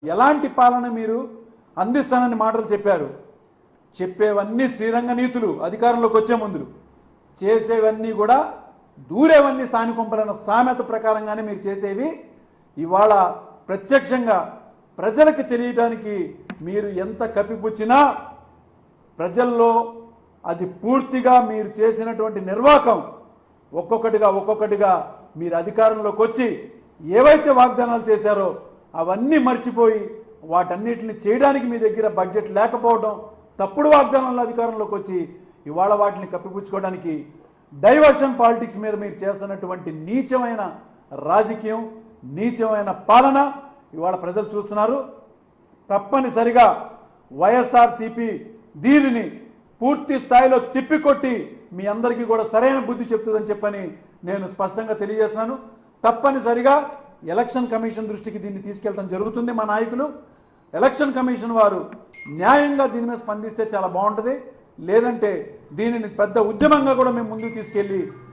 ఎలాంటి పాలన మీరు అందిస్తానని మాటలు చెప్పారు. చెప్పేవన్నీ శ్రీరంగ నీతులు, అధికారంలోకి వచ్చే ముందు చేసేవన్నీ కూడా దూరేవన్నీ సానికొంపలన్న సామెత ప్రకారంగానే మీరు చేసేవి ఇవాళ ప్రత్యక్షంగా ప్రజలకు తెలియడానికి మీరు ఎంత కప్పిపుచ్చినా ప్రజల్లో అది పూర్తిగా మీరు చేసినటువంటి నిర్వాకం ఒక్కొక్కటిగా మీరు అధికారంలోకి వచ్చి ఏవైతే వాగ్దానాలు చేశారో అవన్నీ మర్చిపోయి వాటన్నిటిని చేయడానికి మీ దగ్గర బడ్జెట్ లేకపోవడం, తప్పుడు వాగ్దానాల అధికారంలోకి వచ్చి ఇవాళ వాటిని కప్పిపుచ్చుకోవడానికి డైవర్షన్ పాలిటిక్స్ మీద మీరు చేస్తున్నటువంటి నీచమైన రాజకీయం, నీచమైన పాలన ఇవాళ ప్రజలు చూస్తున్నారు. తప్పనిసరిగా వైఎస్ఆర్సీపీ దీనిని పూర్తి స్థాయిలో తిప్పికొట్టి మీ అందరికీ కూడా సరైన బుద్ధి చెప్తుందని చెప్పని నేను స్పష్టంగా తెలియజేస్తున్నాను. తప్పనిసరిగా ఎలక్షన్ కమిషన్ దృష్టికి దీన్ని తీసుకెళ్ళడం జరుగుతుంది. మా నాయకులు ఎలక్షన్ కమిషన్ వారు న్యాయంగా దీని మీద స్పందిస్తే చాలా బాగుంటుంది. లేదంటే దీనిని పెద్ద ఉద్యమంగా కూడా మేము ముందుకు తీసుకెళ్ళి